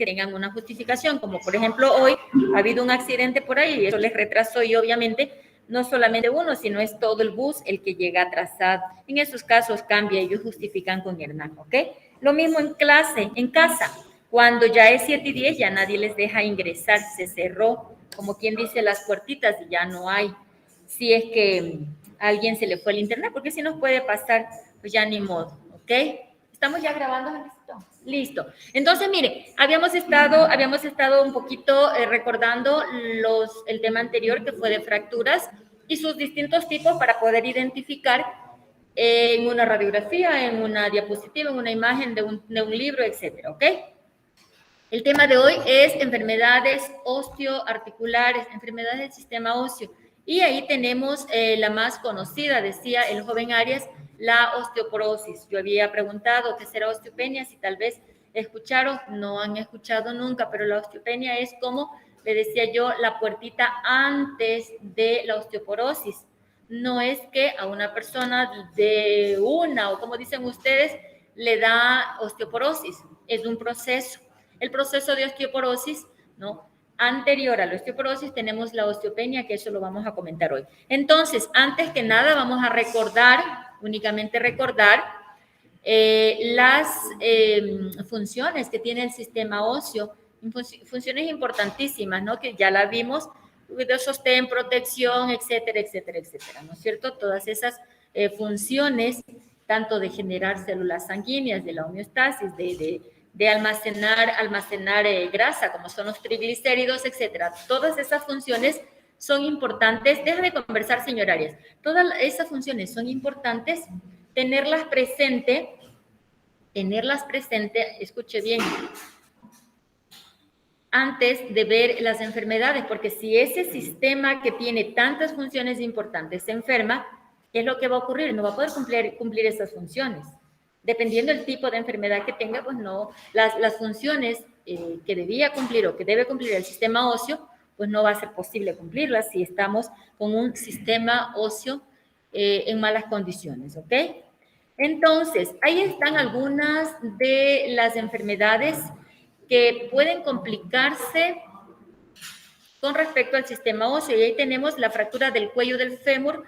que tengan una justificación, como por ejemplo hoy ha habido un accidente por ahí y eso les retrasó y obviamente no solamente uno, sino es todo el bus el que llega atrasado. En esos casos cambia, ellos justifican con ERNAC, ¿ok? Lo mismo en clase, en casa. Cuando ya es 7:10, ya nadie les deja ingresar, se cerró, como quien dice, las puertitas y ya no hay. Si es que a alguien se le fue el internet, porque si nos puede pasar, pues ya ni modo, ¿ok? ¿Estamos ya grabando, Jesucito? Listo. Entonces, mire, habíamos estado un poquito recordando el tema anterior que fue de fracturas y sus distintos tipos para poder identificar en una radiografía, en una diapositiva, en una imagen de un libro, etcétera, ¿ok? El tema de hoy es enfermedades osteoarticulares, enfermedades del sistema óseo. Y ahí tenemos la más conocida, decía el joven Arias, la osteoporosis. Yo había preguntado qué será osteopenia, si tal vez escucharon, no han escuchado nunca, pero la osteopenia es como, le decía yo, la puertita antes de la osteoporosis. No es que a una persona de una, o como dicen ustedes, le da osteoporosis, es un proceso. El proceso de osteoporosis, ¿no? Anterior a la osteoporosis tenemos la osteopenia, que eso lo vamos a comentar hoy. Entonces, antes que nada vamos a recordar, únicamente recordar las funciones que tiene el sistema óseo, funciones importantísimas, ¿no? Que ya la vimos, de sostén, protección, etcétera, etcétera, etcétera, ¿no es cierto? Todas esas funciones, tanto de generar células sanguíneas, de la homeostasis, de almacenar grasa, como son los triglicéridos, etcétera. Todas esas funciones son importantes. Deja de conversar, señor Arias. Todas esas funciones son importantes, tenerlas presente, escuche bien, antes de ver las enfermedades, porque si ese sistema que tiene tantas funciones importantes se enferma, ¿qué es lo que va a ocurrir? No va a poder cumplir esas funciones. Dependiendo del tipo de enfermedad que tenga, pues no, las funciones que debía cumplir o que debe cumplir el sistema óseo, pues no va a ser posible cumplirlas si estamos con un sistema óseo en malas condiciones, ¿ok? Entonces, ahí están algunas de las enfermedades que pueden complicarse con respecto al sistema óseo. Y ahí tenemos la fractura del cuello del fémur,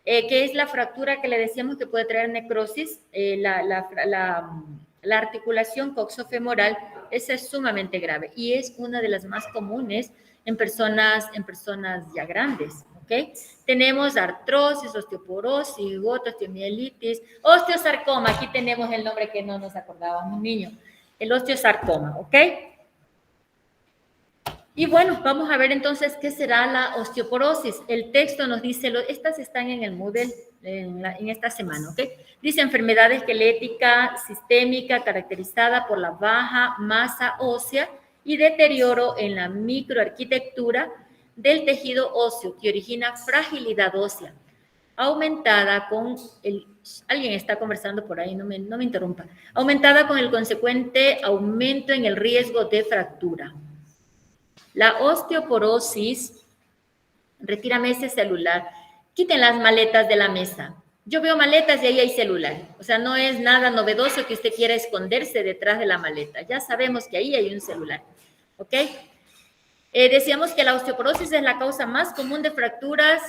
que es la fractura que le decíamos que puede traer necrosis, la articulación coxofemoral, esa es sumamente grave y es una de las más comunes en personas ya grandes, ¿ok? Tenemos artrosis, osteoporosis, osteomielitis, osteosarcoma, aquí tenemos el nombre que no nos acordábamos, niño, el osteosarcoma, ¿ok? Y bueno, vamos a ver entonces qué será la osteoporosis. El texto nos dice, estas están en el Moodle en esta semana, ¿ok? Dice enfermedad esquelética sistémica caracterizada por la baja masa ósea y deterioro en la microarquitectura del tejido óseo que origina fragilidad ósea, aumentada con el... Alguien está conversando por ahí, no me interrumpa. Aumentada con el consecuente aumento en el riesgo de fractura. La osteoporosis, retírame ese celular, quiten las maletas de la mesa. Yo veo maletas y ahí hay celular. O sea, no es nada novedoso que usted quiera esconderse detrás de la maleta. Ya sabemos que ahí hay un celular. ¿Ok? Decíamos que la osteoporosis es la causa más común de fracturas,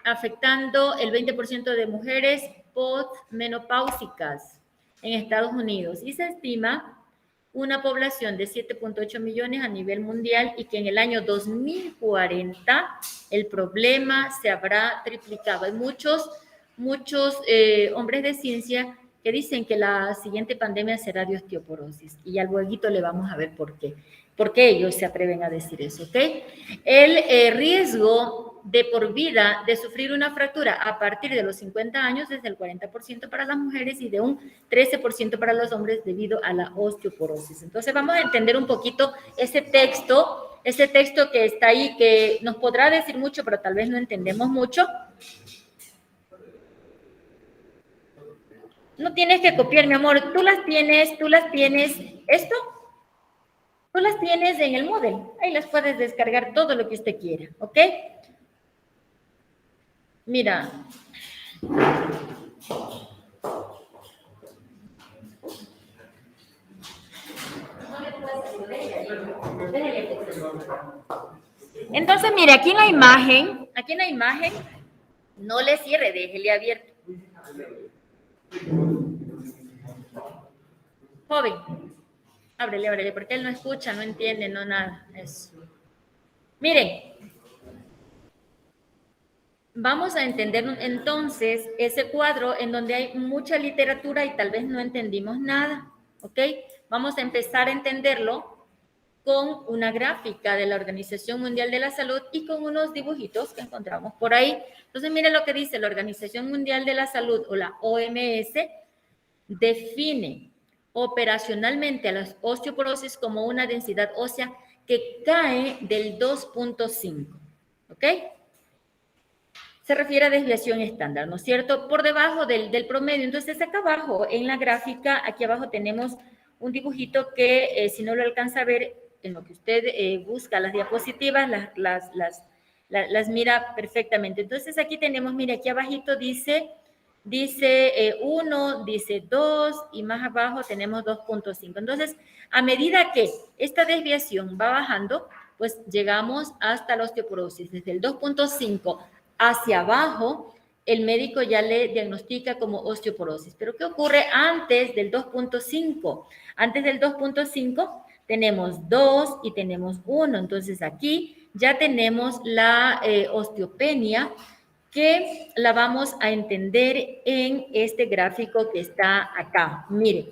afectando el 20% de mujeres postmenopáusicas en Estados Unidos. Y se estima una población de 7.8 millones a nivel mundial y que en el año 2040 el problema se habrá triplicado. Hay muchos hombres de ciencia que dicen que la siguiente pandemia será de osteoporosis y al luego le vamos a ver por qué. ¿Por qué ellos se atreven a decir eso? ¿Ok? El riesgo de por vida de sufrir una fractura a partir de los 50 años es del 40% para las mujeres y de un 13% para los hombres debido a la osteoporosis. Entonces vamos a entender un poquito ese texto que está ahí, que nos podrá decir mucho, pero tal vez no entendemos mucho. No tienes que copiar, mi amor, tú las tienes, ¿esto? Tú las tienes en el Moodle, ahí las puedes descargar todo lo que usted quiera, ¿ok? Mira. Entonces, mire, aquí en la imagen, no le cierre, déjele abierto. Joven, ábrele, porque él no escucha, no entiende, no nada. Eso. Miren, vamos a entender entonces ese cuadro en donde hay mucha literatura y tal vez no entendimos nada, ¿ok? Vamos a empezar a entenderlo con una gráfica de la Organización Mundial de la Salud y con unos dibujitos que encontramos por ahí. Entonces, miren lo que dice la Organización Mundial de la Salud o la OMS, define operacionalmente a la osteoporosis como una densidad ósea que cae del 2.5, ¿ok? Se refiere a desviación estándar, ¿no es cierto? Por debajo del promedio. Entonces, acá abajo, en la gráfica, aquí abajo tenemos un dibujito que, si no lo alcanza a ver, en lo que usted busca las diapositivas, las mira perfectamente. Entonces, aquí tenemos, mire, aquí abajito dice 1, dice 2 y más abajo tenemos 2.5. Entonces, a medida que esta desviación va bajando, pues llegamos hasta la osteoporosis. Desde el 2.5 hacia abajo, el médico ya le diagnostica como osteoporosis. Pero ¿qué ocurre antes del 2.5? Antes del 2.5 tenemos 2 y tenemos 1. Entonces aquí ya tenemos la osteopenia, que la vamos a entender en este gráfico que está acá. Miren,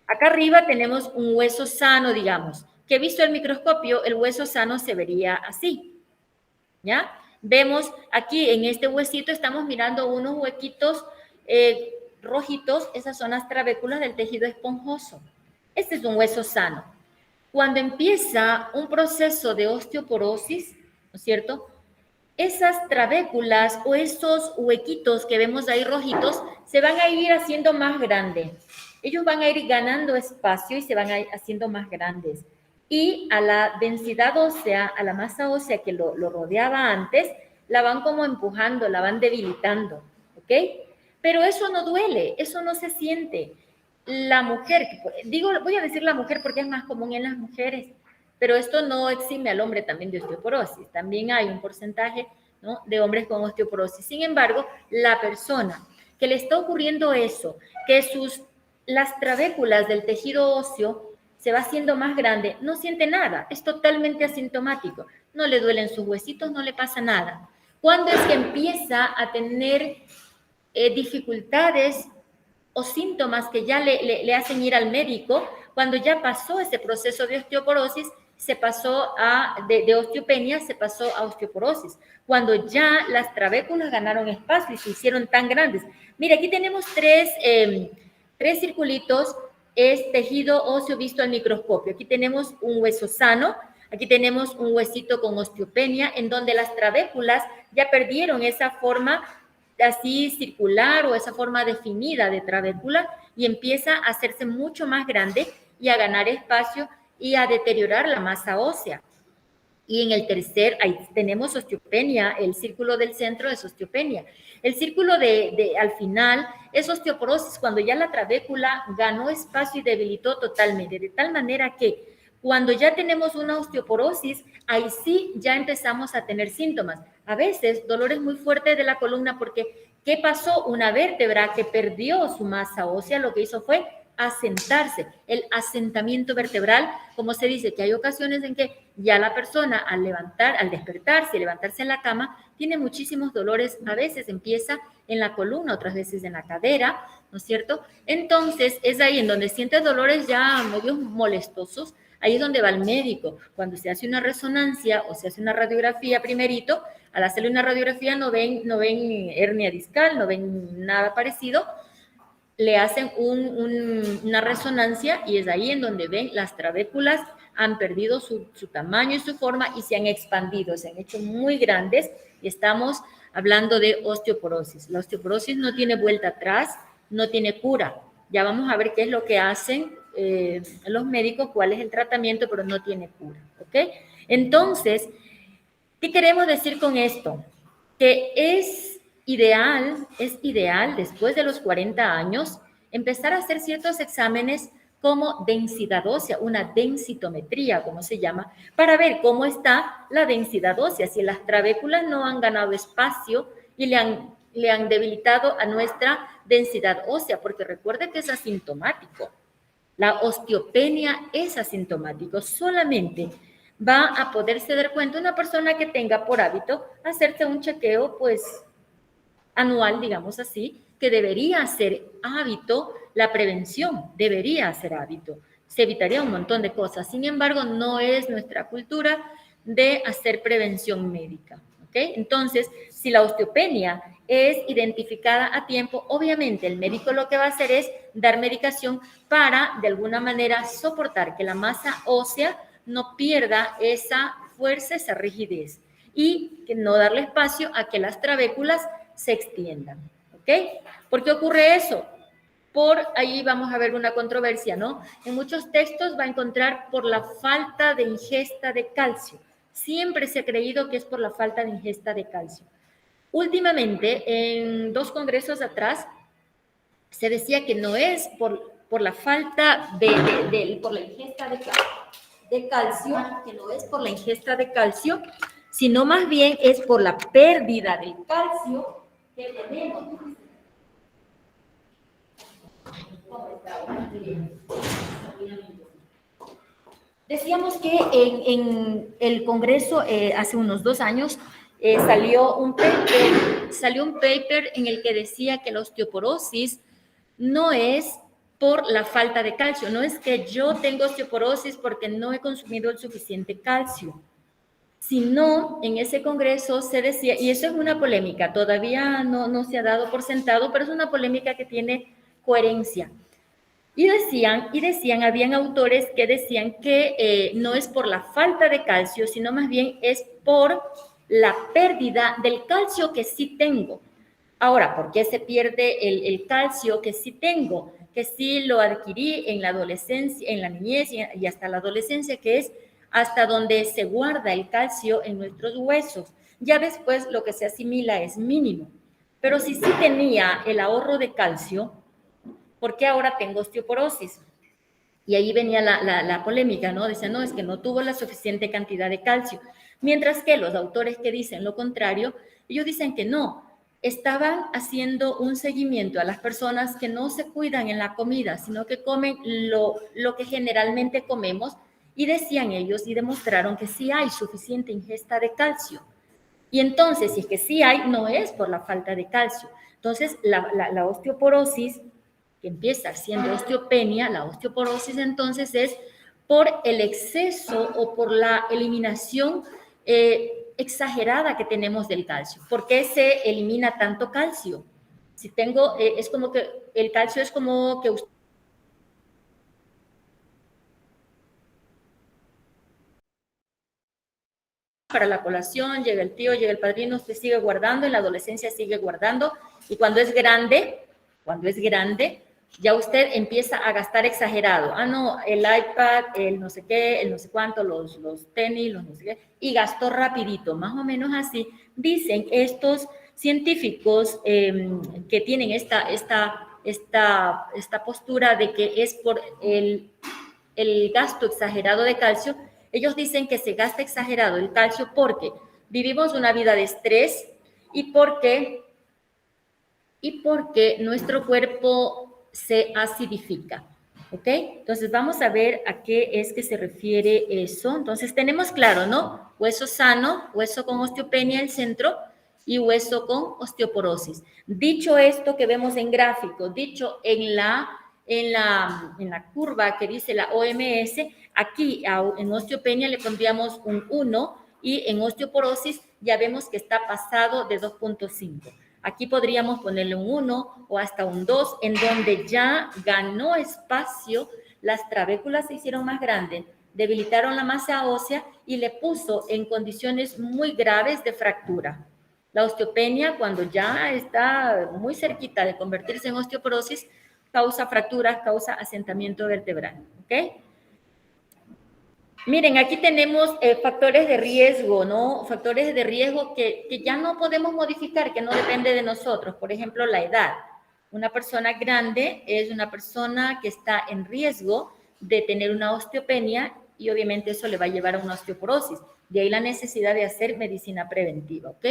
acá arriba tenemos un hueso sano, digamos, que visto el microscopio, el hueso sano se vería así, ¿ya? Vemos aquí en este huesito, estamos mirando unos huequitos rojitos, esas son las trabéculas del tejido esponjoso. Este es un hueso sano. Cuando empieza un proceso de osteoporosis, ¿no es cierto?, esas trabéculas o esos huequitos que vemos ahí rojitos se van a ir haciendo más grandes. Ellos van a ir ganando espacio y se van a ir haciendo más grandes. Y a la densidad ósea, a la masa ósea que lo rodeaba antes, la van como empujando, la van debilitando, ¿ok? Pero eso no duele, eso no se siente. La mujer, voy a decir la mujer porque es más común en las mujeres, pero esto no exime al hombre también de osteoporosis. También hay un porcentaje, ¿no?, de hombres con osteoporosis. Sin embargo, la persona que le está ocurriendo eso, que las trabéculas del tejido óseo se va haciendo más grande, no siente nada, es totalmente asintomático. No le duelen sus huesitos, no le pasa nada. ¿Cuándo es que empieza a tener dificultades o síntomas que ya le hacen ir al médico? Cuando ya pasó ese proceso de osteoporosis, se pasó de osteopenia, se pasó a osteoporosis. Cuando ya las trabéculas ganaron espacio y se hicieron tan grandes. Mira, aquí tenemos tres circulitos, es tejido óseo visto al microscopio. Aquí tenemos un hueso sano, aquí tenemos un huesito con osteopenia, en donde las trabéculas ya perdieron esa forma así circular o esa forma definida de trabécula y empieza a hacerse mucho más grande y a ganar espacio y a deteriorar la masa ósea. Y en el tercer, ahí tenemos osteopenia, el círculo del centro es osteopenia. El círculo al final es osteoporosis, cuando ya la trabécula ganó espacio y debilitó totalmente, de tal manera que cuando ya tenemos una osteoporosis, ahí sí ya empezamos a tener síntomas. A veces dolores muy fuertes de la columna porque ¿qué pasó? Una vértebra que perdió su masa ósea, lo que hizo fue asentarse, el asentamiento vertebral, como se dice, que hay ocasiones en que ya la persona al despertarse y levantarse en la cama, tiene muchísimos dolores, a veces empieza en la columna, otras veces en la cadera, ¿no es cierto? Entonces, es ahí en donde siente dolores ya medios molestosos, ahí es donde va el médico. Cuando se hace una resonancia o se hace una radiografía primerito, al hacerle una radiografía no ven hernia discal, no ven nada parecido, le hacen una resonancia y es ahí en donde ven las trabéculas han perdido su tamaño y su forma y se han expandido, se han hecho muy grandes y estamos hablando de osteoporosis. La osteoporosis no tiene vuelta atrás, no tiene cura. Ya vamos a ver qué es lo que hacen los médicos, cuál es el tratamiento, pero no tiene cura, ¿ok? Entonces, ¿qué queremos decir con esto? Que es ideal después de los 40 años empezar a hacer ciertos exámenes como densidad ósea, una densitometría, como se llama, para ver cómo está la densidad ósea, si las trabéculas no han ganado espacio y le han debilitado a nuestra densidad ósea, porque recuerde que es asintomático. La osteopenia es asintomático, solamente va a poderse dar cuenta una persona que tenga por hábito hacerse un chequeo, pues, anual, digamos así, que debería ser hábito, la prevención debería ser hábito. Se evitaría un montón de cosas. Sin embargo, no es nuestra cultura de hacer prevención médica. ¿Okay? Entonces, si la osteopenia es identificada a tiempo, obviamente el médico lo que va a hacer es dar medicación para, de alguna manera, soportar que la masa ósea no pierda esa fuerza, esa rigidez y que no darle espacio a que las trabéculas se extiendan. ¿Ok? ¿Por qué ocurre eso? Por ahí vamos a ver una controversia, ¿no? En muchos textos va a encontrar por la falta de ingesta de calcio. Siempre se ha creído que es por la falta de ingesta de calcio. Últimamente, en 2 congresos atrás, se decía que no es por la falta por la ingesta de calcio, que no es por la ingesta de calcio, sino más bien es por la pérdida del calcio que tenemos. Decíamos que en el Congreso hace unos 2 años salió un paper en el que decía que la osteoporosis no es por la falta de calcio, no es que yo tengo osteoporosis porque no he consumido el suficiente calcio, sino en ese congreso se decía, y eso es una polémica, todavía no se ha dado por sentado, pero es una polémica que tiene coherencia. Y decían, habían autores que decían que no es por la falta de calcio, sino más bien es por la pérdida del calcio que sí tengo. Ahora, ¿por qué se pierde el calcio que sí tengo? Que sí lo adquirí en la adolescencia, en la niñez y hasta la adolescencia, que es hasta donde se guarda el calcio en nuestros huesos. Ya después lo que se asimila es mínimo. Pero si sí tenía el ahorro de calcio, ¿por qué ahora tengo osteoporosis? Y ahí venía la polémica, ¿no? Decían, no, es que no tuvo la suficiente cantidad de calcio. Mientras que los autores que dicen lo contrario, ellos dicen que no, estaban haciendo un seguimiento a las personas que no se cuidan en la comida, sino que comen lo que generalmente comemos, y decían ellos y demostraron que sí hay suficiente ingesta de calcio. Y entonces, si es que sí hay, no es por la falta de calcio. Entonces, la osteoporosis, que empieza siendo osteopenia, la osteoporosis entonces es por el exceso o por la eliminación exagerada que tenemos del calcio. ¿Por qué se elimina tanto calcio? Si tengo, es como que el calcio es como que usted para la colación, llega el tío, llega el padrino, usted sigue guardando, en la adolescencia sigue guardando, y cuando es grande, ya usted empieza a gastar exagerado. Ah, no, el iPad, el no sé qué, el no sé cuánto, los tenis, los no sé qué, y gastó rapidito, más o menos así. Dicen estos científicos que tienen esta postura de que es por el gasto exagerado de calcio. Ellos dicen que se gasta exagerado el calcio porque vivimos una vida de estrés y porque nuestro cuerpo se acidifica. ¿Ok? Entonces vamos a ver a qué es que se refiere eso. Entonces tenemos claro, ¿no? Hueso sano, hueso con osteopenia el centro y hueso con osteoporosis. Dicho esto que vemos en gráfico, dicho en la curva que dice la OMS, aquí en osteopenia le pondríamos un 1 y en osteoporosis ya vemos que está pasado de 2.5. Aquí podríamos ponerle un 1 o hasta un 2, en donde ya ganó espacio, las trabéculas se hicieron más grandes, debilitaron la masa ósea y le puso en condiciones muy graves de fractura. La osteopenia, cuando ya está muy cerquita de convertirse en osteoporosis, causa fracturas, causa asentamiento vertebral. ¿Ok? Miren, aquí tenemos factores de riesgo, ¿no? Factores de riesgo que ya no podemos modificar, que no depende de nosotros. Por ejemplo, la edad. Una persona grande es una persona que está en riesgo de tener una osteopenia y obviamente eso le va a llevar a una osteoporosis. De ahí la necesidad de hacer medicina preventiva, ¿ok?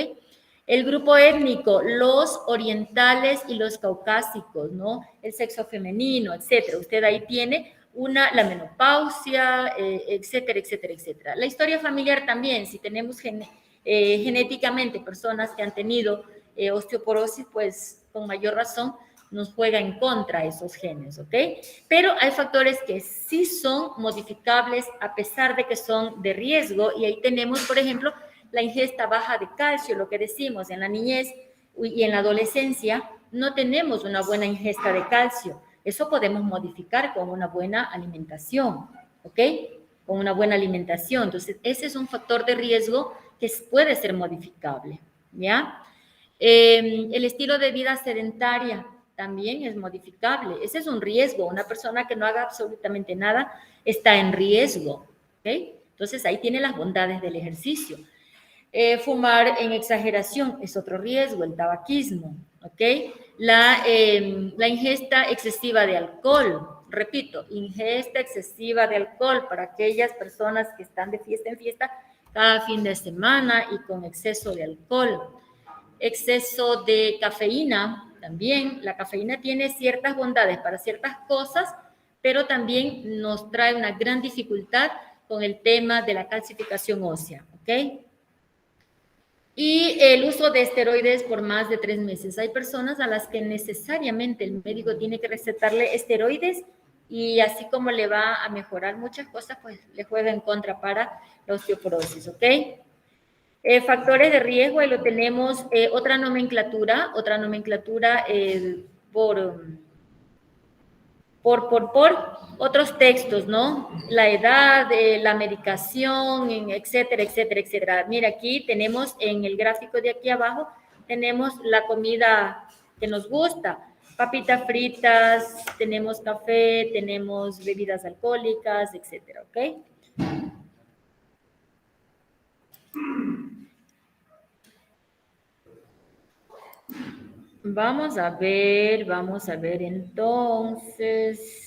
El grupo étnico, los orientales y los caucásicos, ¿no? El sexo femenino, etcétera. Usted ahí tiene la menopausia, etcétera, etcétera, etcétera. La historia familiar también, si tenemos genéticamente personas que han tenido osteoporosis, pues con mayor razón nos juega en contra esos genes, ¿ok? Pero hay factores que sí son modificables a pesar de que son de riesgo y ahí tenemos, por ejemplo, la ingesta baja de calcio, lo que decimos en la niñez y en la adolescencia, no tenemos una buena ingesta de calcio. Eso podemos modificar con una buena alimentación, ¿ok? Con una buena alimentación. Entonces, ese es un factor de riesgo que puede ser modificable, ¿ya? El estilo de vida sedentaria también es modificable. Ese es un riesgo. Una persona que no haga absolutamente nada está en riesgo, ¿ok? Entonces, ahí tiene las bondades del ejercicio. Fumar en exageración es otro riesgo, el tabaquismo, ¿ok? La ingesta excesiva de alcohol, repito, ingesta excesiva de alcohol para aquellas personas que están de fiesta en fiesta cada fin de semana y con exceso de alcohol. Exceso de cafeína, también la cafeína tiene ciertas bondades para ciertas cosas, pero también nos trae una gran dificultad con el tema de la calcificación ósea, ¿ok? Y el uso de esteroides por más de 3 meses. Hay personas a las que necesariamente el médico tiene que recetarle esteroides y así como le va a mejorar muchas cosas, pues le juega en contra para la osteoporosis, ¿ok? Factores de riesgo, ahí lo tenemos, otra nomenclatura por otros textos, ¿no? La edad, la medicación, etcétera, etcétera, etcétera. Mira, aquí tenemos en el gráfico de aquí abajo, tenemos la comida que nos gusta, papitas fritas, tenemos café, tenemos bebidas alcohólicas, etcétera, ¿ok? Vamos a ver entonces.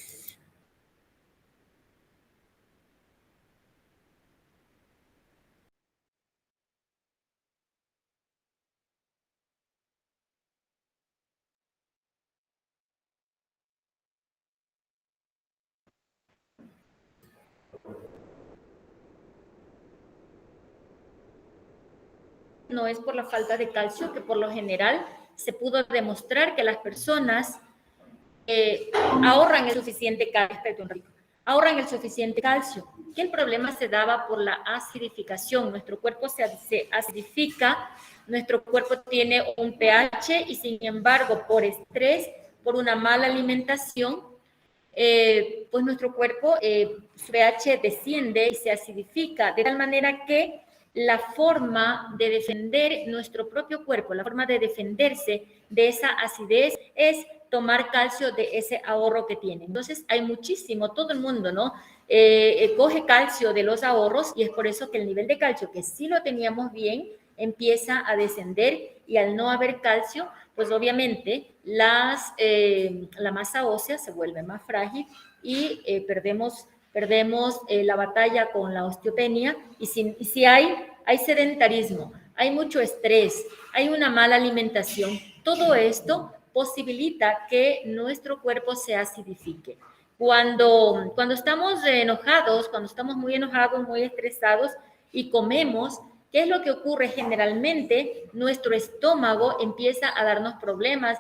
No es por la falta de calcio, que por lo general se pudo demostrar que las personas ahorran el suficiente calcio, ahorran el suficiente calcio, que el problema se daba por la acidificación. Nuestro cuerpo se acidifica, nuestro cuerpo tiene un pH y sin embargo por estrés, por una mala alimentación, pues nuestro cuerpo, su pH desciende y se acidifica, de tal manera que la forma de defender nuestro propio cuerpo, la forma de defenderse de esa acidez es tomar calcio de ese ahorro que tiene. Entonces hay muchísimo, todo el mundo, ¿no? Coge calcio de los ahorros y es por eso que el nivel de calcio, que sí lo teníamos bien, empieza a descender y al no haber calcio, pues obviamente la masa ósea se vuelve más frágil y perdemos la batalla con la osteopenia y si hay sedentarismo, hay mucho estrés, hay una mala alimentación, todo esto posibilita que nuestro cuerpo se acidifique. Cuando estamos enojados, cuando estamos muy enojados, muy estresados y comemos, ¿qué es lo que ocurre? Generalmente nuestro estómago empieza a darnos problemas.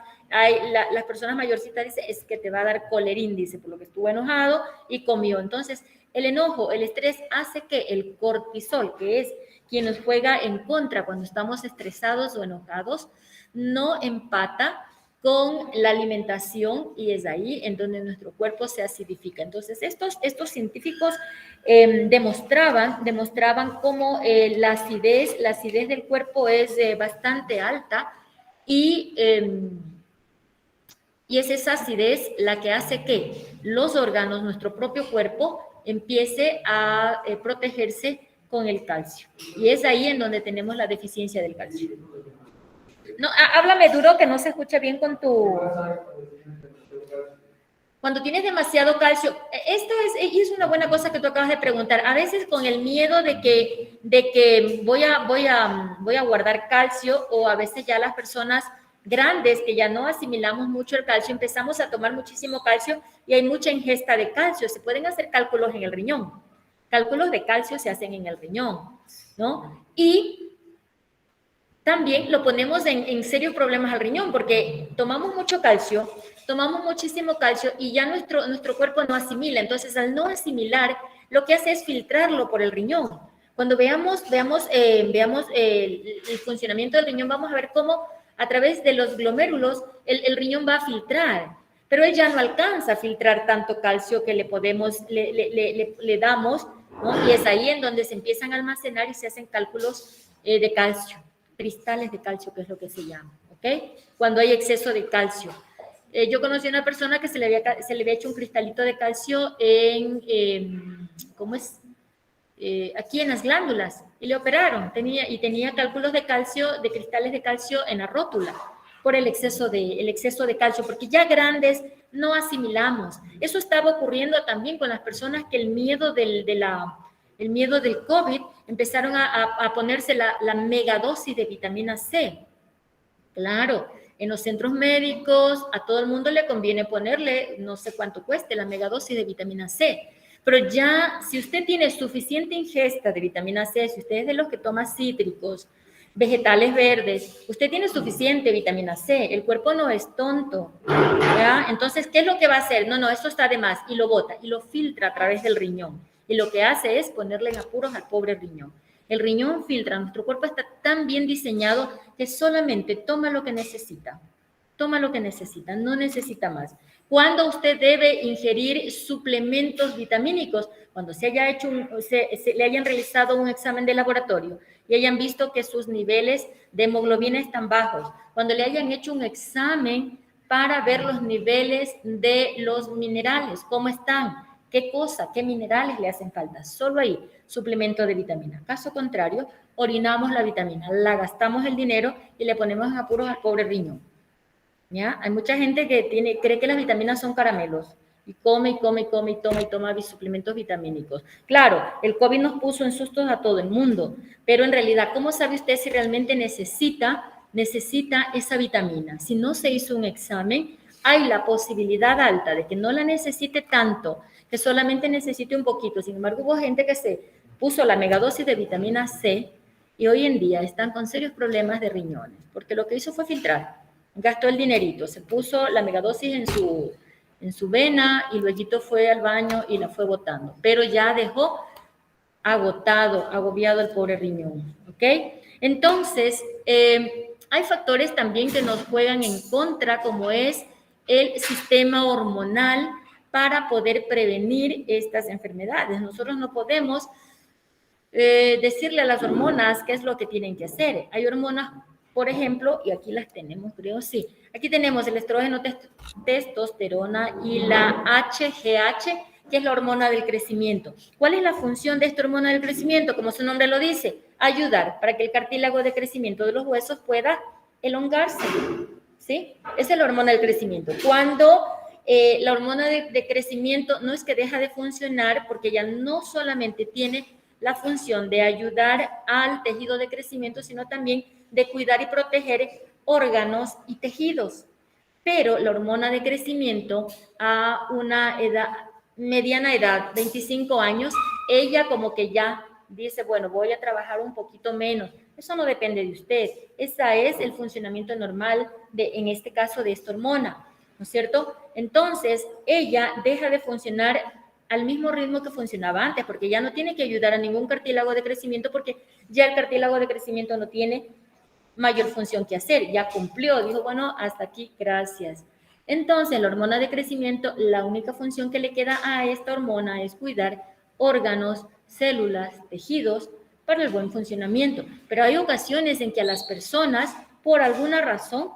Las personas mayorcitas dicen, es que te va a dar colerín, dice, por lo que estuvo enojado y comió. Entonces, el enojo, el estrés hace que el cortisol, que es quien nos juega en contra cuando estamos estresados o enojados, no empata con la alimentación y es ahí en donde nuestro cuerpo se acidifica. Entonces, estos científicos demostraban cómo la acidez del cuerpo es bastante alta y es esa acidez la que hace que los órganos, nuestro propio cuerpo, empiece a protegerse con el calcio. Y es ahí en donde tenemos la deficiencia del calcio. No, háblame duro que no se escucha bien con tu... Cuando tienes demasiado calcio, esto es una buena cosa que tú acabas de preguntar. A veces con el miedo de que voy a guardar calcio, o a veces ya las personas grandes que ya no asimilamos mucho el calcio, empezamos a tomar muchísimo calcio y hay mucha ingesta de calcio. Se pueden hacer cálculos en el riñón. Cálculos de calcio se hacen en el riñón, ¿no? Y también lo ponemos en serios problemas al riñón, porque tomamos mucho calcio, tomamos muchísimo calcio y ya nuestro cuerpo no asimila. Entonces, al no asimilar, lo que hace es filtrarlo por el riñón. Cuando veamos el funcionamiento del riñón, vamos a ver cómo a través de los glomérulos el riñón va a filtrar, pero él ya no alcanza a filtrar tanto calcio que le damos, ¿no? Y es ahí en donde se empiezan a almacenar y se hacen cálculos de calcio, cristales de calcio, que es lo que se llama, ¿ok? Cuando hay exceso de calcio. Yo conocí a una persona que se le había hecho un cristalito de calcio ¿cómo es? Aquí en las glándulas, y le operaron. Tenía cálculos de calcio, de cristales de calcio en la rótula, por el exceso de calcio, porque ya grandes no asimilamos. Eso estaba ocurriendo también con las personas que el miedo del COVID empezaron a ponerse la megadosis de vitamina C. Claro, en los centros médicos a todo el mundo le conviene ponerle, no sé cuánto cueste, la megadosis de vitamina C. Pero ya, si usted tiene suficiente ingesta de vitamina C, si usted es de los que toma cítricos, vegetales verdes, usted tiene suficiente vitamina C, el cuerpo no es tonto, ¿ya? Entonces, ¿qué es lo que va a hacer? No, esto está de más, y lo bota, y lo filtra a través del riñón. Y lo que hace es ponerle en apuros al pobre riñón. El riñón filtra, nuestro cuerpo está tan bien diseñado que solamente toma lo que necesita. Toma lo que necesita, no necesita más. ¿Cuándo usted debe ingerir suplementos vitamínicos? Cuando se le hayan realizado un examen de laboratorio y hayan visto que sus niveles de hemoglobina están bajos. Cuando le hayan hecho un examen para ver los niveles de los minerales, cómo están, qué minerales le hacen falta. Solo ahí, suplemento de vitamina. Caso contrario, orinamos la vitamina, la gastamos el dinero y le ponemos en apuros al pobre riñón. ¿Ya? Hay mucha gente que cree que las vitaminas son caramelos y come y toma suplementos vitamínicos. Claro, el COVID nos puso en sustos a todo el mundo, pero en realidad, ¿cómo sabe usted si realmente necesita esa vitamina? Si no se hizo un examen, hay la posibilidad alta de que no la necesite tanto, que solamente necesite un poquito. Sin embargo, hubo gente que se puso la megadosis de vitamina C y hoy en día están con serios problemas de riñones, porque lo que hizo fue filtrar. Gastó el dinerito, se puso la megadosis en su vena y luego fue al baño y la fue botando. Pero ya dejó agobiado el pobre riñón, ¿ok? Entonces, hay factores también que nos juegan en contra, como es el sistema hormonal para poder prevenir estas enfermedades. Nosotros no podemos decirle a las hormonas qué es lo que tienen que hacer. Hay hormonas, por ejemplo, y aquí las tenemos, creo, sí. Aquí tenemos el estrógeno, testosterona y la HGH, que es la hormona del crecimiento. ¿Cuál es la función de esta hormona del crecimiento? Como su nombre lo dice, ayudar para que el cartílago de crecimiento de los huesos pueda elongarse, ¿sí? Esa es la hormona del crecimiento. Cuando la hormona de crecimiento no es que deja de funcionar, porque ya no solamente tiene la función de ayudar al tejido de crecimiento, sino también de cuidar y proteger órganos y tejidos. Pero la hormona de crecimiento a una mediana edad, 25 años, ella como que ya dice, bueno, voy a trabajar un poquito menos. Eso no depende de usted. Ese es el funcionamiento normal en este caso de esta hormona, ¿no es cierto? Entonces, ella deja de funcionar al mismo ritmo que funcionaba antes, porque ya no tiene que ayudar a ningún cartílago de crecimiento, porque ya el cartílago de crecimiento no tiene mayor función que hacer, ya cumplió, dijo, bueno, hasta aquí, gracias. Entonces, la hormona de crecimiento, la única función que le queda a esta hormona es cuidar órganos, células, tejidos, para el buen funcionamiento. Pero hay ocasiones en que a las personas, por alguna razón,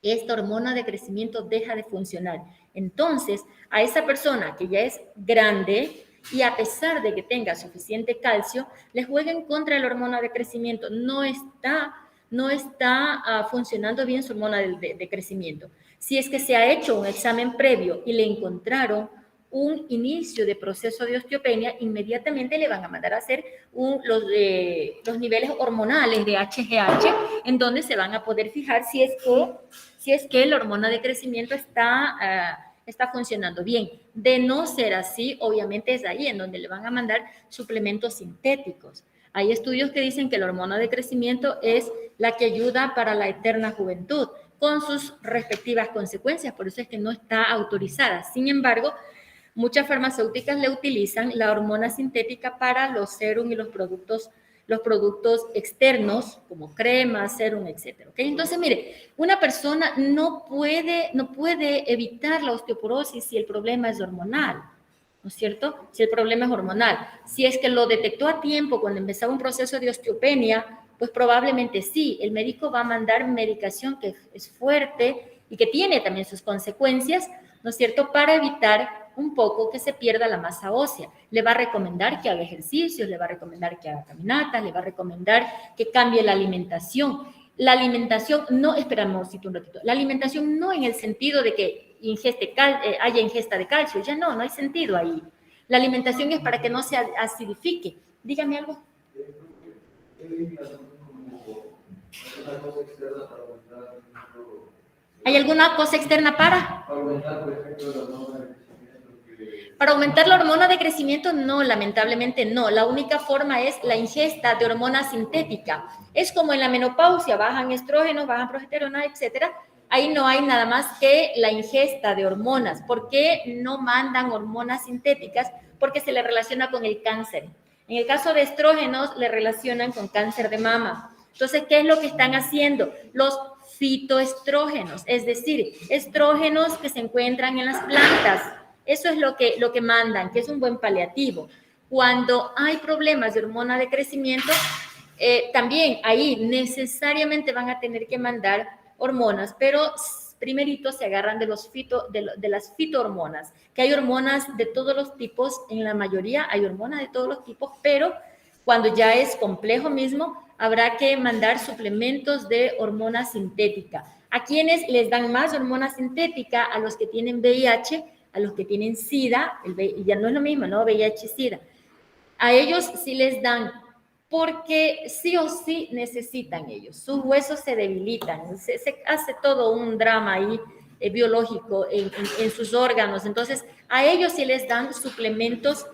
esta hormona de crecimiento deja de funcionar. Entonces, a esa persona que ya es grande y a pesar de que tenga suficiente calcio, le juega en contra de la hormona de crecimiento. No está no está funcionando bien su hormona de crecimiento. Si es que se ha hecho un examen previo y le encontraron un inicio de proceso de osteopenia, inmediatamente le van a mandar a hacer los niveles hormonales de HGH, en donde se van a poder fijar si es que la hormona de crecimiento está funcionando bien. De no ser así, obviamente es ahí en donde le van a mandar suplementos sintéticos. Hay estudios que dicen que la hormona de crecimiento es la que ayuda para la eterna juventud, con sus respectivas consecuencias, por eso es que no está autorizada. Sin embargo, muchas farmacéuticas le utilizan la hormona sintética para los serum y los productos externos, como crema, serum, etc. ¿Okay? Entonces, mire, una persona no puede evitar la osteoporosis si el problema es hormonal, ¿no es cierto? Si el problema es hormonal. Si es que lo detectó a tiempo cuando empezaba un proceso de osteopenia, pues probablemente sí, el médico va a mandar medicación que es fuerte y que tiene también sus consecuencias, ¿no es cierto?, para evitar un poco que se pierda la masa ósea. Le va a recomendar que haga ejercicios, le va a recomendar que haga caminatas, le va a recomendar que cambie la alimentación. La alimentación no, esperamos un ratito, la alimentación no en el sentido de que haya ingesta de calcio, ya no hay sentido ahí. La alimentación es para que no se acidifique. Dígame algo. ¿Hay alguna cosa externa para? Para aumentar la hormona de crecimiento, no, lamentablemente no. La única forma es la ingesta de hormona sintética. Es como en la menopausia, bajan estrógenos, bajan progesterona, etcétera. Ahí no hay nada más que la ingesta de hormonas. ¿Por qué no mandan hormonas sintéticas? Porque se le relaciona con el cáncer. En el caso de estrógenos, le relacionan con cáncer de mama. Entonces, ¿qué es lo que están haciendo? Los fitoestrógenos, es decir, estrógenos que se encuentran en las plantas. Eso es lo que mandan, que es un buen paliativo. Cuando hay problemas de hormona de crecimiento, también ahí necesariamente van a tener que mandar hormonas, pero primerito se agarran de las fitohormonas, que hay hormonas de todos los tipos, en la mayoría hay hormonas de todos los tipos, pero cuando ya es complejo mismo, habrá que mandar suplementos de hormona sintética. ¿A quienes les dan más hormona sintética? A los que tienen VIH, a los que tienen SIDA, ya no es lo mismo, ¿no? VIH y SIDA. A ellos sí les dan, porque sí o sí necesitan ellos. Sus huesos se debilitan, se hace todo un drama ahí biológico en sus órganos. Entonces, a ellos sí les dan suplementos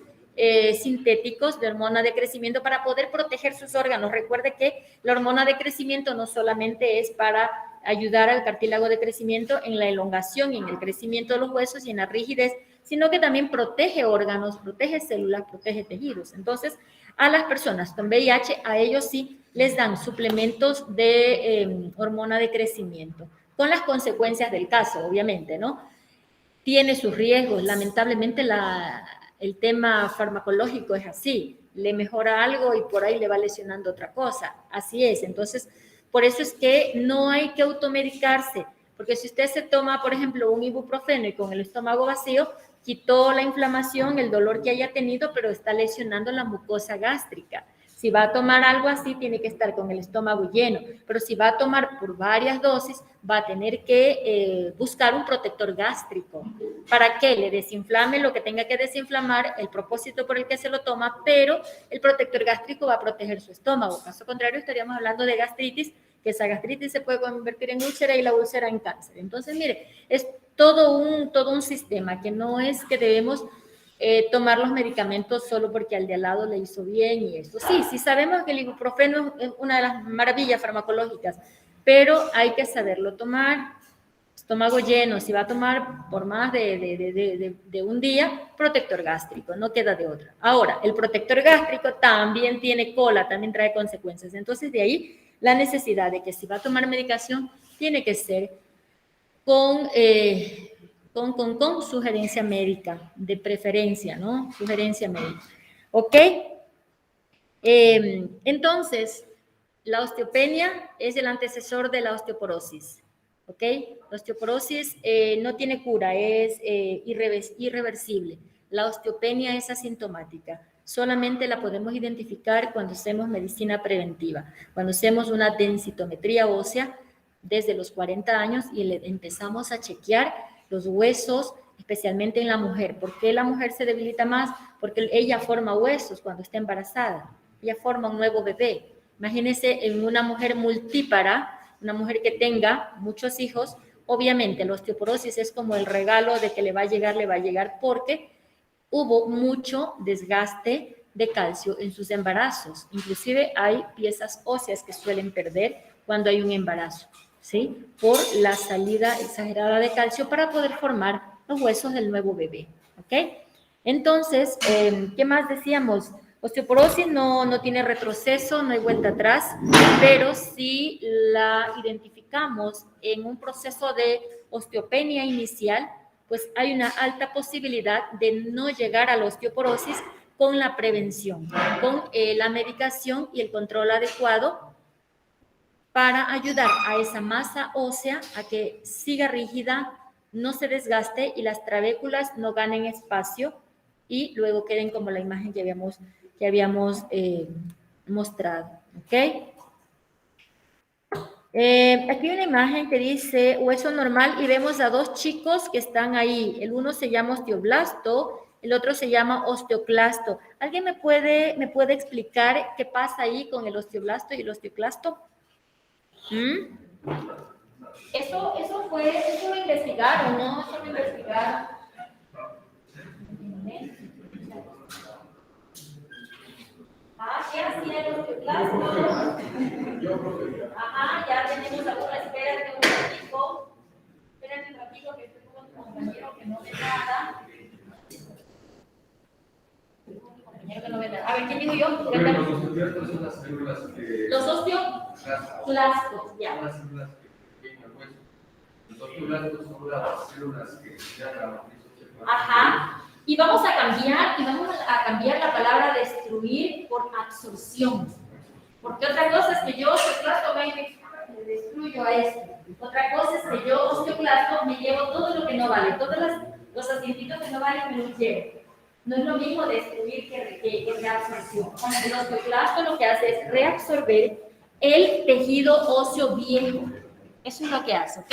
sintéticos de hormona de crecimiento para poder proteger sus órganos. Recuerde que la hormona de crecimiento no solamente es para ayudar al cartílago de crecimiento en la elongación y en el crecimiento de los huesos y en la rigidez, sino que también protege órganos, protege células, protege tejidos. Entonces, a las personas con VIH, a ellos sí les dan suplementos de hormona de crecimiento, con las consecuencias del caso, obviamente, ¿no? Tiene sus riesgos, lamentablemente el tema farmacológico es así, le mejora algo y por ahí le va lesionando otra cosa, así es. Entonces, por eso es que no hay que automedicarse, porque si usted se toma, por ejemplo, un ibuprofeno y con el estómago vacío, quitó la inflamación, el dolor que haya tenido, pero está lesionando la mucosa gástrica. Si va a tomar algo así, tiene que estar con el estómago lleno, pero si va a tomar por varias dosis, va a tener que buscar un protector gástrico para que le desinflame lo que tenga que desinflamar, el propósito por el que se lo toma, pero el protector gástrico va a proteger su estómago. Caso contrario, estaríamos hablando de gastritis, que esa gastritis se puede convertir en úlcera y la úlcera en cáncer. Entonces, mire, es todo un sistema que no es que debemos tomar los medicamentos solo porque al de al lado le hizo bien y esto. Sí sabemos que el ibuprofeno es una de las maravillas farmacológicas, pero hay que saberlo tomar, estómago lleno. Si va a tomar por más de un día, protector gástrico, no queda de otra. Ahora, el protector gástrico también tiene cola, también trae consecuencias. Entonces, de ahí la necesidad de que si va a tomar medicación, tiene que ser con sugerencia médica, de preferencia, ¿no? Sugerencia médica. ¿Ok? Entonces, la osteopenia es el antecesor de la osteoporosis. ¿Ok? La osteoporosis no tiene cura, es irreversible. La osteopenia es asintomática. solamente la podemos identificar cuando hacemos medicina preventiva, cuando hacemos una densitometría ósea desde los 40 años y le empezamos a chequear los huesos, especialmente en la mujer. ¿Por qué la mujer se debilita más? Porque ella forma huesos cuando está embarazada, ella forma un nuevo bebé. Imagínense en una mujer multípara, una mujer que tenga muchos hijos, obviamente la osteoporosis es como el regalo de que le va a llegar porque hubo mucho desgaste de calcio en sus embarazos. Inclusive hay piezas óseas que suelen perder cuando hay un embarazo, ¿sí? Por la salida exagerada de calcio para poder formar los huesos del nuevo bebé, ¿ok? Entonces, ¿qué más decíamos? Osteoporosis no tiene retroceso, no hay vuelta atrás, pero si la identificamos en un proceso de osteopenia inicial, pues hay una alta posibilidad de no llegar a la osteoporosis con la prevención, con la medicación y el control adecuado para ayudar a esa masa ósea a que siga rígida, no se desgaste y las trabéculas no ganen espacio y luego queden como la imagen que habíamos mostrado, ¿ok? Aquí hay una imagen que dice hueso normal y vemos a dos chicos que están ahí. El uno se llama osteoblasto, el otro se llama osteoclasto. ¿Alguien me puede explicar qué pasa ahí con el osteoblasto y el osteoclasto? Eso lo investigaron, ¿no? Eso lo investigaron. ¿Qué hacía el osteoclasto? Ajá, ya tenemos alguna espera de un ratito. Espérate un ratito que estoy con tu compañero que no ve nada. A ver, ¿quién digo yo? Los osteoclastos son las células que... Los osteoclastos, ya. Son las células que pegan el hueso. Los osteoclastos son las células que ya la matriz ósea. Ajá. Y vamos a cambiar la palabra destruir por absorción. Porque otra cosa es que yo osteoclasto me destruyo a esto. Otra cosa es que yo osteoclasto me llevo todo lo que no vale, todos los asientitos que no valen me los llevo. No es lo mismo destruir que reabsorción. El osteoclasto lo que hace es reabsorber el tejido óseo viejo. Eso es lo que hace, ¿ok?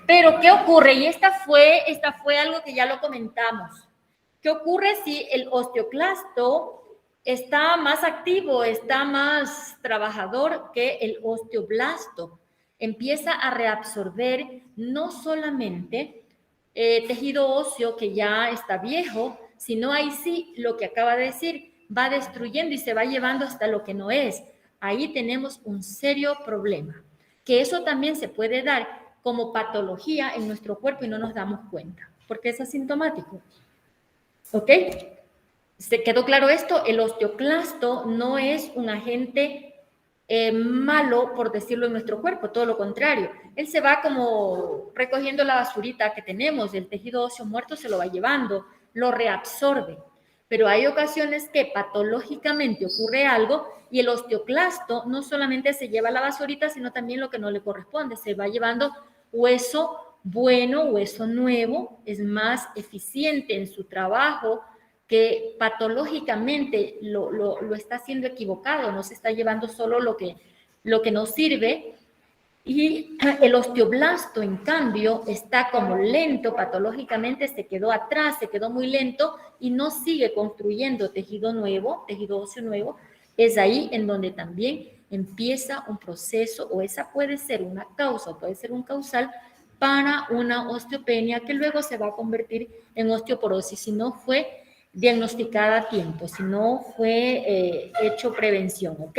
Pero, ¿qué ocurre? Y esta fue algo que ya lo comentamos. ¿Qué ocurre si el osteoclasto está más activo, está más trabajador que el osteoblasto? Empieza a reabsorber no solamente tejido óseo que ya está viejo, sino ahí sí, lo que acaba de decir, va destruyendo y se va llevando hasta lo que no es. Ahí tenemos un serio problema, que eso también se puede dar como patología en nuestro cuerpo y no nos damos cuenta, porque es asintomático. ¿Ok? ¿Se quedó claro esto? El osteoclasto no es un agente malo, por decirlo, en nuestro cuerpo, todo lo contrario. Él se va como recogiendo la basurita que tenemos, el tejido óseo muerto se lo va llevando, lo reabsorbe. Pero hay ocasiones que patológicamente ocurre algo y el osteoclasto no solamente se lleva la basurita, sino también lo que no le corresponde, se va llevando hueso bueno, hueso nuevo, es más eficiente en su trabajo, que patológicamente lo está haciendo equivocado, no se está llevando solo lo que nos sirve. Y el osteoblasto, en cambio, está como lento, patológicamente se quedó atrás, se quedó muy lento y no sigue construyendo tejido nuevo, tejido óseo nuevo. Es ahí en donde también empieza un proceso, o esa puede ser una causa, o puede ser un causal para una osteopenia que luego se va a convertir en osteoporosis si no fue diagnosticada a tiempo, si no fue hecho prevención, ¿ok?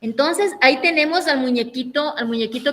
Entonces, ahí tenemos al muñequito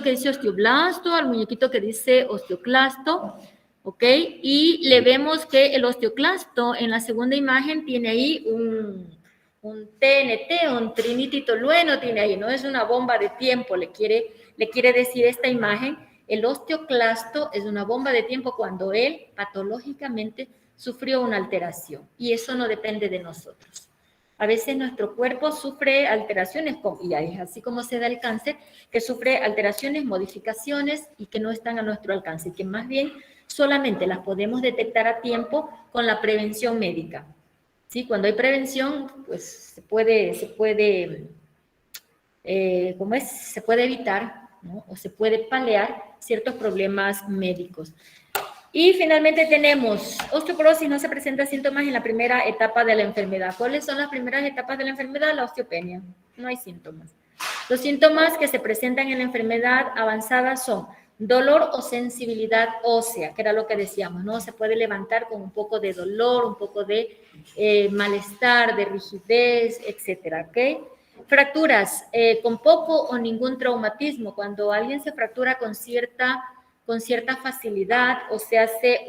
que dice osteoblasto, al muñequito que dice osteoclasto, ¿ok? Y le vemos que el osteoclasto en la segunda imagen tiene ahí un TNT, un trinititolueno tiene ahí, ¿no? Es una bomba de tiempo, le quiere decir esta imagen. El osteoclasto es una bomba de tiempo cuando él patológicamente sufrió una alteración y eso no depende de nosotros. A veces nuestro cuerpo sufre alteraciones, y es así como se da el cáncer, que sufre alteraciones, modificaciones y que no están a nuestro alcance, que más bien solamente las podemos detectar a tiempo con la prevención médica. ¿sí? Cuando hay prevención, pues se puede evitar, ¿no? O se puede paliar ciertos problemas médicos. Y finalmente tenemos osteoporosis, no se presenta síntomas en la primera etapa de la enfermedad. ¿Cuáles son las primeras etapas de la enfermedad? La osteopenia. No hay síntomas. Los síntomas que se presentan en la enfermedad avanzada son dolor o sensibilidad ósea, que era lo que decíamos, ¿no? Se puede levantar con un poco de dolor, un poco de malestar, de rigidez, etcétera, ¿ok? Fracturas con poco o ningún traumatismo. Cuando alguien se fractura con cierta facilidad o se hace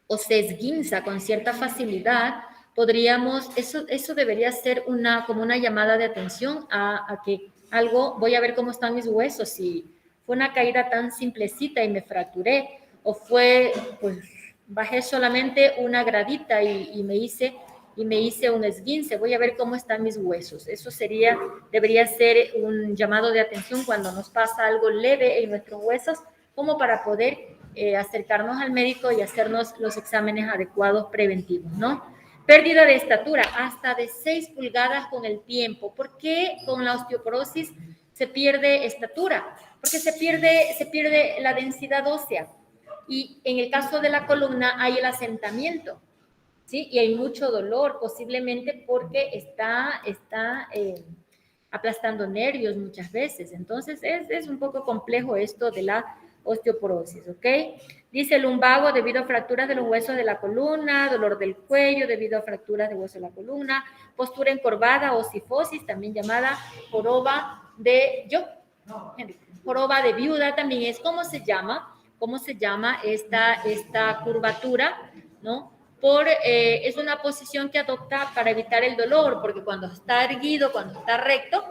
o se esguinza con cierta facilidad, podríamos, eso debería ser como una llamada de atención a que algo, voy a ver cómo están mis huesos, si fue una caída tan simplecita y me fracturé, o fue, pues, bajé solamente una gradita y me hice un esguince, voy a ver cómo están mis huesos. Eso debería ser un llamado de atención cuando nos pasa algo leve en nuestros huesos, como para poder acercarnos al médico y hacernos los exámenes adecuados preventivos, ¿no? Pérdida de estatura, hasta de 6 pulgadas con el tiempo. ¿Por qué con la osteoporosis se pierde estatura? Porque se pierde la densidad ósea. Y en el caso de la columna hay el asentamiento, ¿sí? Y hay mucho dolor, posiblemente porque está aplastando nervios muchas veces. Entonces, es un poco complejo esto de la osteoporosis, ¿ok? Dice lumbago debido a fracturas de los huesos de la columna, dolor del cuello debido a fracturas de hueso de la columna, postura encorvada o cifosis, también llamada joroba de viuda también es. ¿Cómo se llama esta curvatura, ¿no? Es una posición que adopta para evitar el dolor, porque cuando está erguido, cuando está recto,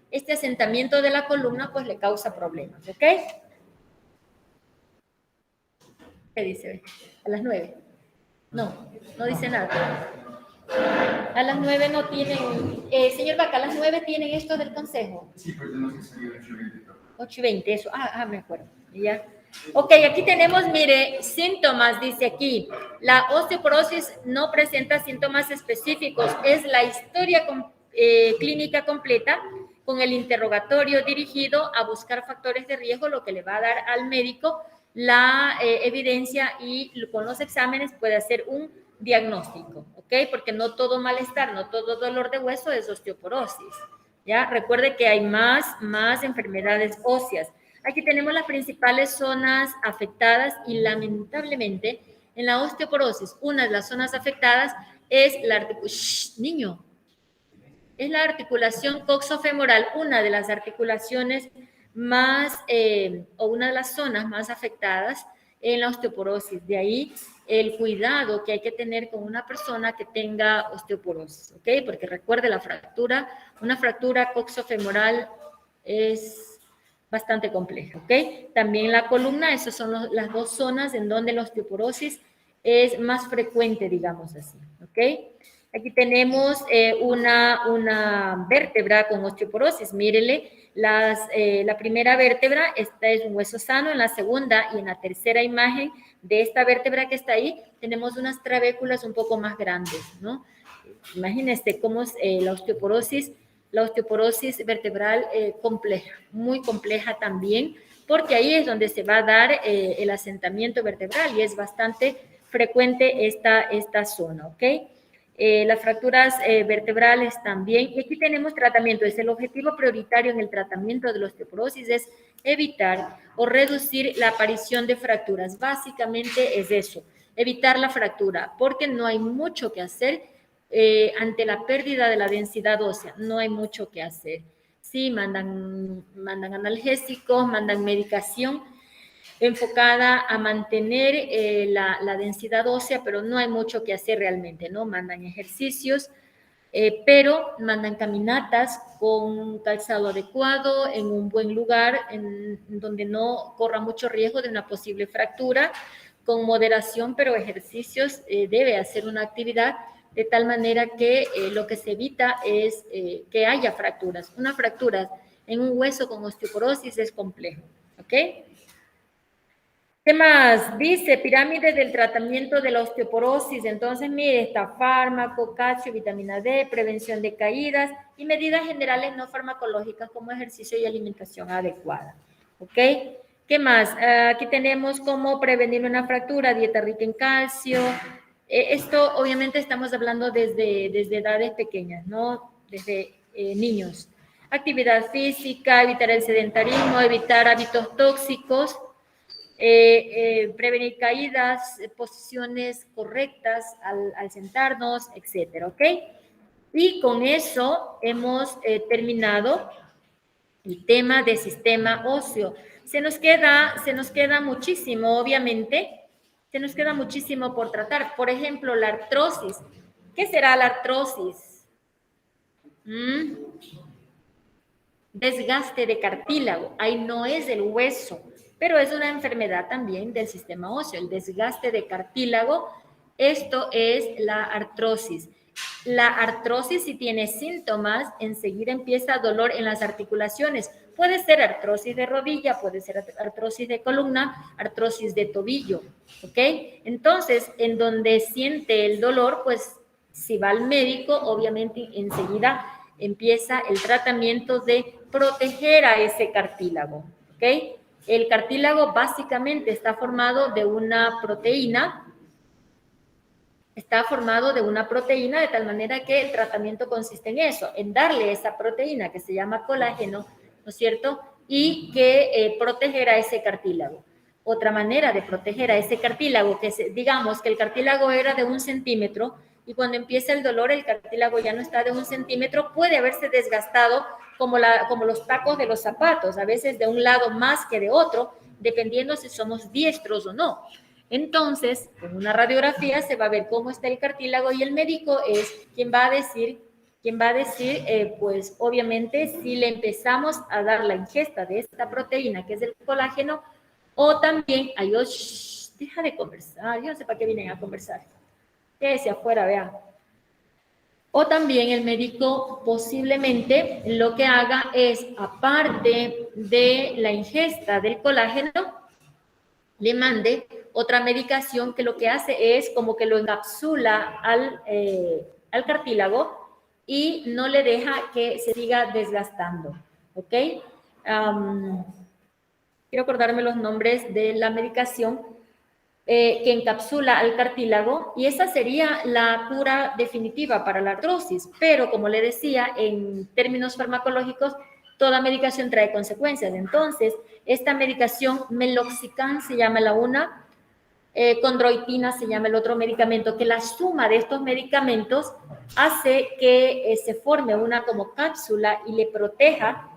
este asentamiento de la columna pues le causa problemas, ¿ok? ¿Qué dice? A las 9. No dice nada. A las 9 no tienen, señor Vaca, a las 9 tienen esto del consejo. Sí, pero tenemos que salir 8:20. 8:20, eso. Me acuerdo. Ya. Ok, aquí tenemos, mire, síntomas, dice aquí. La osteoporosis no presenta síntomas específicos. Es la historia clínica completa con el interrogatorio dirigido a buscar factores de riesgo, lo que le va a dar al médico la evidencia y con los exámenes puede hacer un diagnóstico, ¿ok? Porque no todo malestar, no todo dolor de hueso es osteoporosis. ¿Ya? Recuerde que hay más enfermedades óseas. Aquí tenemos las principales zonas afectadas y lamentablemente en la osteoporosis, una de las zonas afectadas es es la articulación coxofemoral, una de las articulaciones o una de las zonas más afectadas en la osteoporosis. De ahí el cuidado que hay que tener con una persona que tenga osteoporosis, ¿ok? Porque recuerde una fractura coxofemoral es bastante compleja, ¿ok? También la columna, esas son las dos zonas en donde la osteoporosis es más frecuente, digamos así, ¿ok? Aquí tenemos una vértebra con osteoporosis. Mírele, la primera vértebra, esta es un hueso sano. En la segunda y en la tercera imagen de esta vértebra que está ahí, tenemos unas trabéculas un poco más grandes, ¿no? Imagínense cómo es la osteoporosis vertebral compleja, muy compleja también, porque ahí es donde se va a dar el asentamiento vertebral y es bastante frecuente esta zona, ¿ok? Las fracturas vertebrales también. Y aquí tenemos tratamiento. El objetivo prioritario en el tratamiento de la osteoporosis es evitar o reducir la aparición de fracturas. Básicamente es eso, evitar la fractura, porque no hay mucho que hacer ante la pérdida de la densidad ósea. No hay mucho que hacer. Sí, mandan analgésicos, mandan medicación enfocada a mantener la densidad ósea, pero no hay mucho que hacer realmente, ¿no? Mandan ejercicios, pero mandan caminatas con un calzado adecuado, en un buen lugar, en donde no corra mucho riesgo de una posible fractura, con moderación, pero ejercicios, debe hacer una actividad de tal manera que lo que se evita es que haya fracturas. Una fractura en un hueso con osteoporosis es complejo, ¿ok? ¿Qué más? Dice, pirámide del tratamiento de la osteoporosis. Entonces, mire, está fármaco, calcio, vitamina D, prevención de caídas y medidas generales no farmacológicas como ejercicio y alimentación adecuada. ¿Ok? ¿Qué más? Aquí tenemos cómo prevenir una fractura, dieta rica en calcio. Esto, obviamente, estamos hablando desde edades pequeñas, ¿no? Desde niños. Actividad física, evitar el sedentarismo, evitar hábitos tóxicos, prevenir caídas, posiciones correctas al sentarnos, etcétera, ¿ok? Y con eso hemos terminado el tema del sistema óseo. Se nos queda muchísimo, obviamente, se nos queda muchísimo por tratar. Por ejemplo, la artrosis. ¿Qué será la artrosis? Desgaste de cartílago. Ahí no es del hueso, pero es una enfermedad también del sistema óseo. El desgaste de cartílago, esto es la artrosis. La artrosis, si tiene síntomas, enseguida empieza dolor en las articulaciones. Puede ser artrosis de rodilla, puede ser artrosis de columna, artrosis de tobillo, ¿ok? Entonces, en donde siente el dolor, pues si va al médico, obviamente enseguida empieza el tratamiento de proteger a ese cartílago, ¿ok? El cartílago básicamente está formado de una proteína, de tal manera que el tratamiento consiste en eso, en darle esa proteína que se llama colágeno, ¿no es cierto? Y que proteger a ese cartílago. Otra manera de proteger a ese cartílago, digamos que el cartílago era de 1 centímetro y cuando empieza el dolor el cartílago ya no está de 1 centímetro, puede haberse desgastado como los tacos de los zapatos, a veces de un lado más que de otro, dependiendo si somos diestros o no. Entonces, con una radiografía se va a ver cómo está el cartílago y el médico es quien va a decir, pues obviamente si le empezamos a dar la ingesta de esta proteína que es el colágeno o también, deja de conversar, yo no sé para qué vienen a conversar, quédese afuera, vean. O también el médico posiblemente lo que haga es, aparte de la ingesta del colágeno, le mande otra medicación que lo que hace es como que lo encapsula al cartílago y no le deja que se siga desgastando, ¿ok? Quiero acordarme los nombres de la medicación que encapsula al cartílago y esa sería la cura definitiva para la artrosis, pero como le decía, en términos farmacológicos, toda medicación trae consecuencias. Entonces, esta medicación, meloxicam se llama la una, condroitina se llama el otro medicamento, que la suma de estos medicamentos hace que se forme una como cápsula y le proteja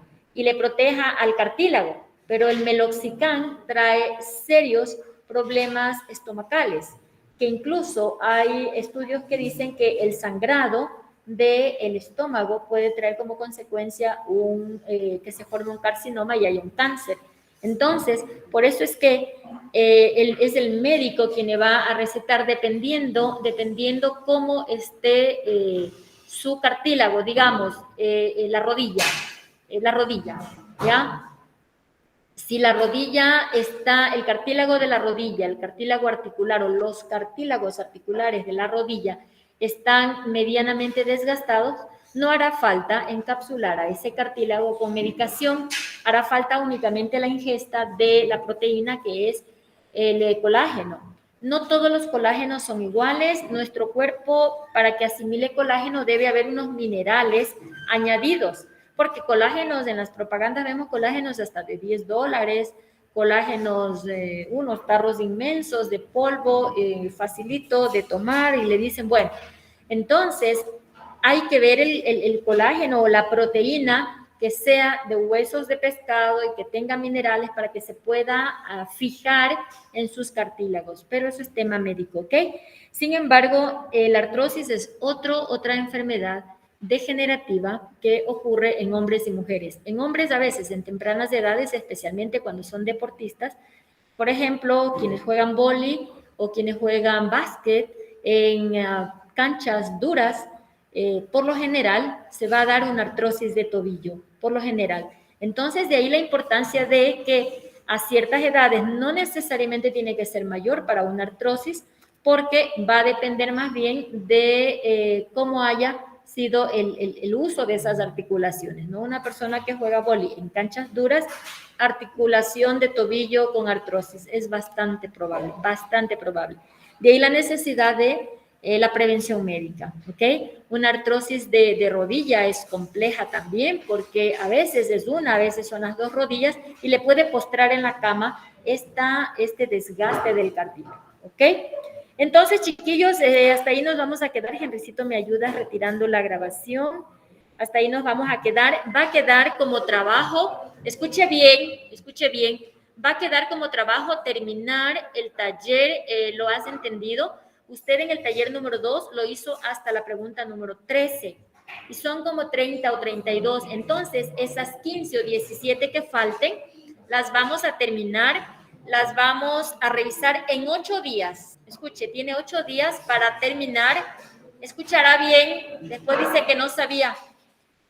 al cartílago. Pero el meloxicam trae serios problemas estomacales, que incluso hay estudios que dicen que el sangrado del estómago puede traer como consecuencia que se forme un carcinoma y haya un cáncer. Entonces, por eso es que es el médico quien le va a recetar dependiendo cómo esté su cartílago, digamos, la rodilla, ¿ya? Si la rodilla está, el cartílago de la rodilla, el cartílago articular o los cartílagos articulares de la rodilla están medianamente desgastados, no hará falta encapsular a ese cartílago con medicación, hará falta únicamente la ingesta de la proteína que es el colágeno. No todos los colágenos son iguales. Nuestro cuerpo, para que asimile colágeno, debe haber unos minerales añadidos, porque colágenos, en las propagandas vemos colágenos hasta de $10, colágenos, unos tarros inmensos de polvo, facilito de tomar, y le dicen, bueno, entonces hay que ver el colágeno o la proteína que sea de huesos de pescado y que tenga minerales para que se pueda fijar en sus cartílagos, pero eso es tema médico, ¿ok? Sin embargo, la artrosis es otra enfermedad degenerativa que ocurre en hombres y mujeres. En hombres a veces en tempranas edades, especialmente cuando son deportistas, por ejemplo, quienes juegan vóley o quienes juegan básquet en canchas duras, por lo general se va a dar una artrosis de tobillo, por lo general. Entonces, de ahí la importancia de que a ciertas edades, no necesariamente tiene que ser mayor para una artrosis, porque va a depender más bien de cómo haya sido el uso de esas articulaciones, ¿no? Una persona que juega vóley en canchas duras, articulación de tobillo con artrosis, es bastante probable, bastante probable. De ahí la necesidad de la prevención médica, ¿ok? Una artrosis de rodilla es compleja también porque a veces es una, a veces son las dos rodillas y le puede postrar en la cama este desgaste del cartílago, ¿ok? Entonces, chiquillos, hasta ahí nos vamos a quedar. Henricito, ¿me ayudas retirando la grabación? Hasta ahí nos vamos a quedar. Va a quedar como trabajo, escuche bien, va a quedar como trabajo terminar el taller, ¿lo has entendido? Usted en el taller número 2 lo hizo hasta la pregunta número 13 y son como 30 o 32. Entonces, esas 15 o 17 que falten, las vamos a terminar, las vamos a revisar en 8 días. Escuche, tiene 8 días para terminar. Escuchará bien, después dice que no sabía.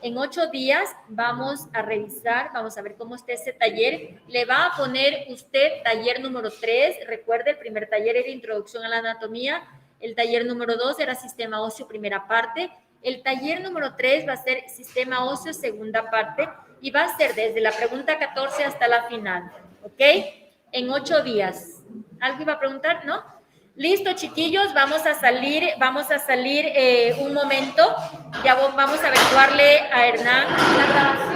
En 8 días vamos a revisar, vamos a ver cómo está ese taller. Le va a poner usted taller número 3. Recuerde, el primer taller era introducción a la anatomía. El taller número 2 era sistema óseo, primera parte. El taller número 3 va a ser sistema óseo, segunda parte. Y va a ser desde la pregunta 14 hasta la final. ¿Ok? En 8 días. ¿Algo iba a preguntar? ¿No? Listo, chiquillos, vamos a salir un momento. Ya vamos a averiguarle a Hernán la grabación.